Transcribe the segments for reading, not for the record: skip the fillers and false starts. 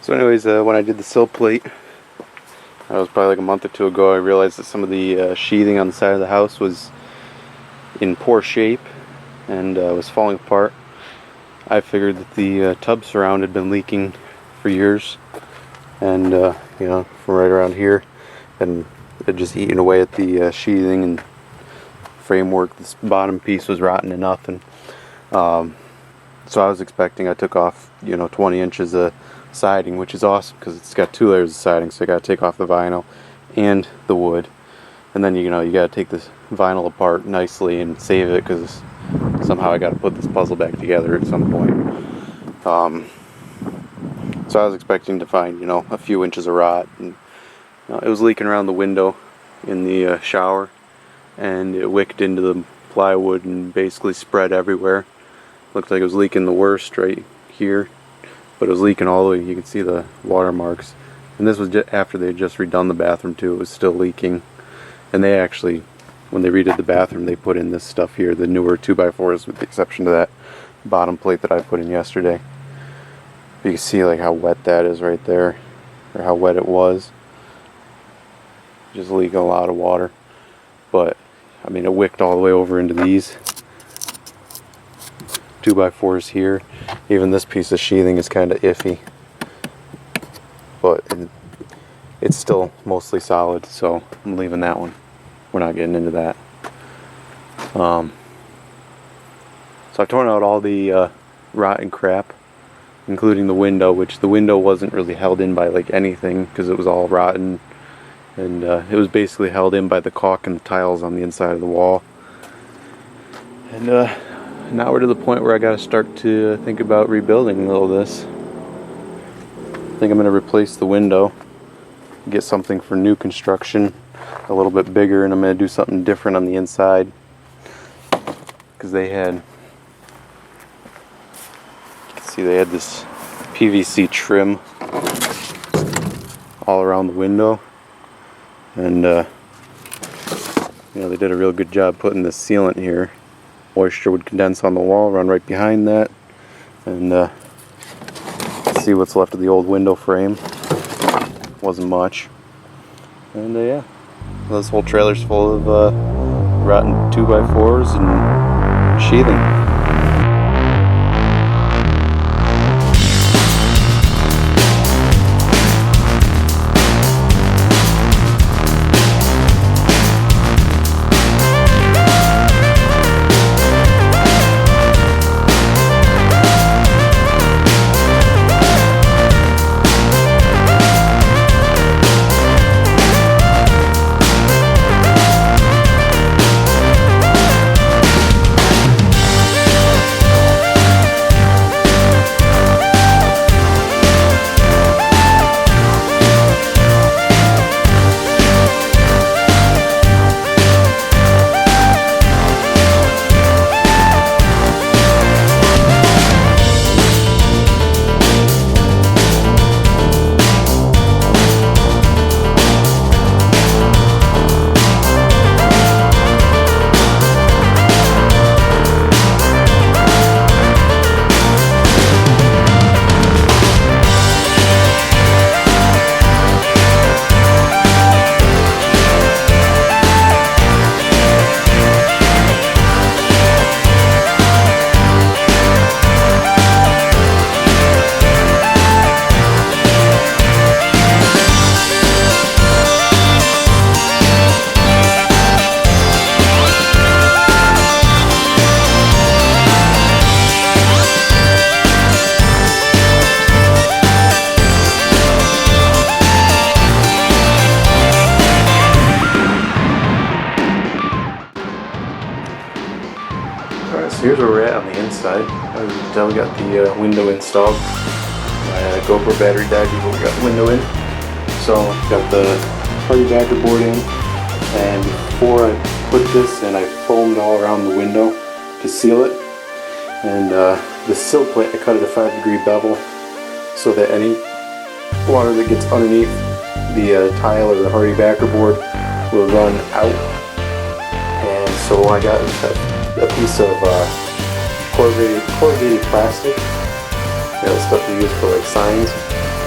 So anyways, when I did the sill plate, that was probably like a month or two ago, I realized that some of the sheathing on the side of the house was in poor shape and was falling apart. I figured that the tub surround had been leaking for years, and you know, from right around here, and it just eaten away at the sheathing and framework. This bottom piece was rotten enough, and so I was expecting, I took off, you know, 20 inches of siding, which is awesome because it's got 2 layers of siding, so you got to take off the vinyl and the wood, and then you know you got to take this vinyl apart nicely and save it, because somehow I got to put this puzzle back together at some point. So I was expecting to find, you know, a few inches of rot, and it was leaking around the window in the shower, and it wicked into the plywood and basically spread everywhere. Looked like it was leaking the worst right here, but it was leaking all the way. You can see the watermarks, and this was after they had just redone the bathroom too. It was still leaking, and they actually, when they redid the bathroom, they put in this stuff here, the newer 2x4s, with the exception of that bottom plate that I put in yesterday. You can see like how wet that is right there, or how wet it was. Just leaking a lot of water, but I mean, it wicked all the way over into these 2x4s here. Even this piece of sheathing is kind of iffy, but it's still mostly solid, so I'm leaving that one. We're not getting into that. So I've torn out all the rotten crap, including the window, which the window wasn't really held in by like anything because it was all rotten, and it was basically held in by the caulk and the tiles on the inside of the wall. And now we're to the point where I got to start to think about rebuilding a little of this. I think I'm going to replace the window, get something for new construction, a little bit bigger, and I'm going to do something different on the inside, because they had, you can see they had this PVC trim all around the window, and you know, they did a real good job putting this sealant here. Moisture would condense on the wall, run right behind that, and see what's left of the old window frame. Wasn't much, and yeah, this whole trailer's full of rotten 2x4s and sheathing. So here's where we're at on the inside. As you can tell, we got the window installed. My GoPro battery died before we got the window in. So got the hardy backer board in, and before I put this in, I foamed all around the window to seal it. And the sill plate, I cut it a 5-degree bevel so that any water that gets underneath the tile or the hardy backer board will run out. And so I got a piece of corrugated plastic, you know, stuff you use for like signs,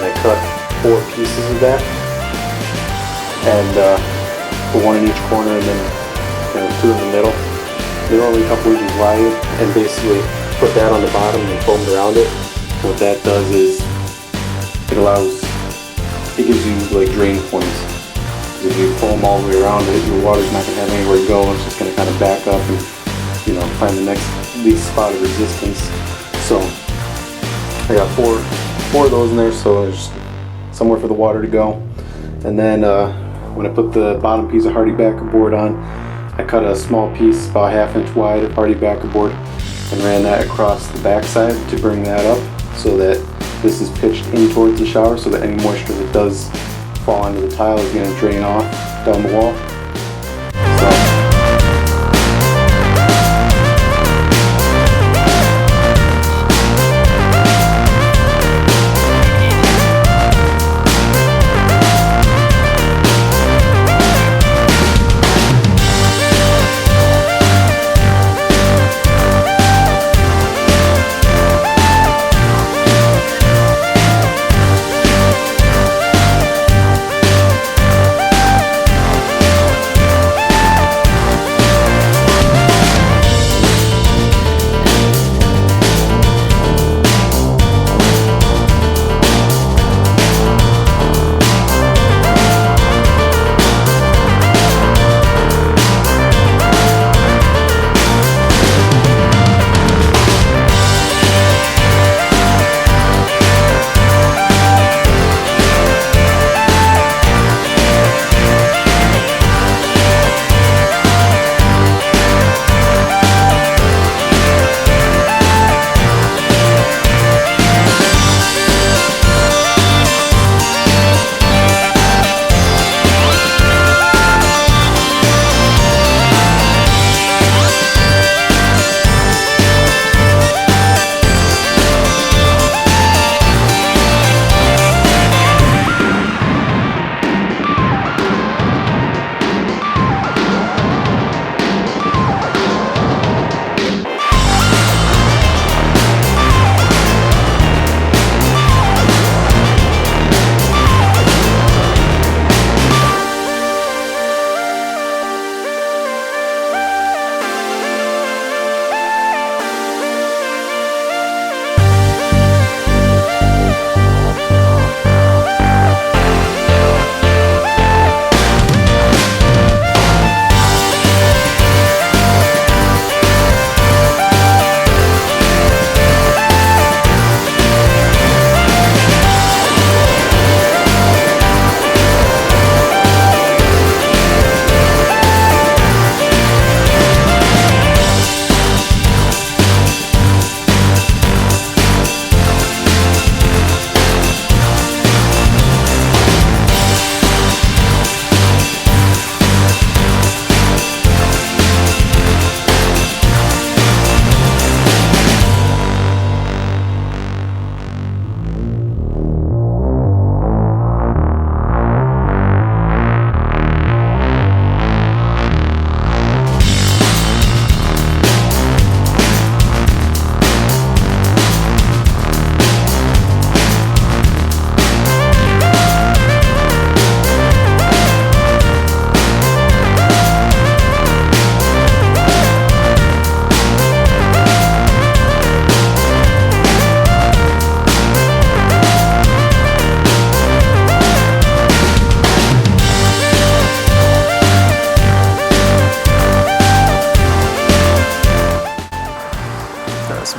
and I cut 4 pieces of that, and put 1 in each corner and then 2 in the middle. They're only a couple inches wide, and basically put that on the bottom and foamed around it. What that does is it gives you like drain points. If you foam all the way around it, your water's not going to have anywhere to go. It's just going to kind of back up and find the next least spot of resistance. So I got four of those in there, so there's somewhere for the water to go. And then when I put the bottom piece of hardy backer board on, I cut a small piece about 1/2 inch wide of hardy backer board and ran that across the backside to bring that up so that this is pitched in towards the shower, so that any moisture that does fall onto the tile is going to drain off down the wall.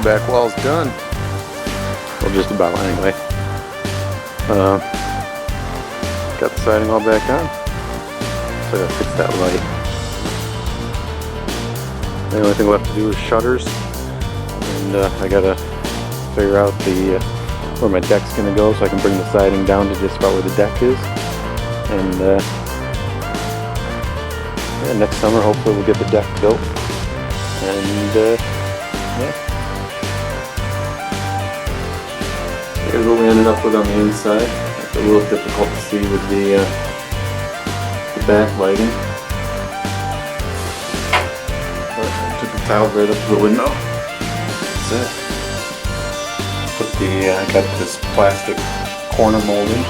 Back wall's done. Well, just about anyway. Got the siding all back on. So I gotta fix that light. The only thing left to do is shutters, and I gotta figure out where my deck's gonna go so I can bring the siding down to just about where the deck is. And yeah, next summer hopefully we'll get the deck built. And yeah. Here's what we ended up with on the inside. It's a little difficult to see with the back lighting. But I took the tiles right up to the window. That's it. I got this plastic corner molding.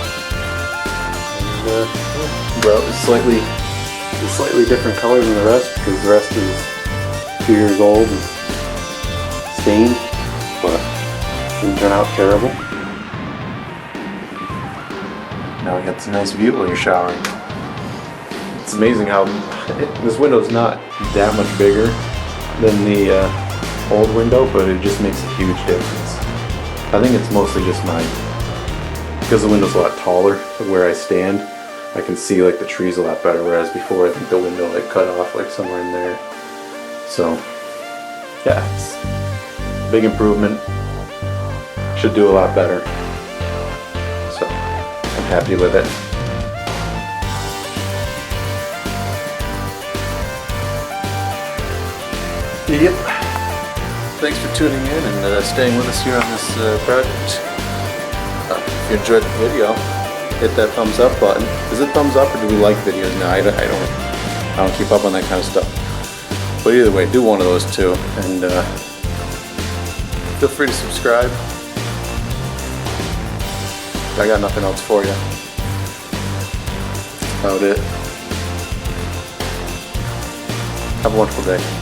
And grout is slightly different color than the rest because the rest is 2 years old and stained, but it didn't turn out terrible. Now we got this nice view while you're showering. It's amazing how this window's not that much bigger than the old window, but it just makes a huge difference. I think it's mostly just because the window's a lot taller where I stand, I can see like the trees a lot better, whereas before I think the window like cut off like somewhere in there. So yeah, it's a big improvement. Should do a lot better. So I'm happy with it. Yep. Thanks for tuning in and staying with us here on this project. If you enjoyed the video, hit that thumbs up button. Is it thumbs up or do we like videos? No, I don't keep up on that kind of stuff. But either way, do one of those two, and feel free to subscribe. I got nothing else for you. That's about it. Have a wonderful day.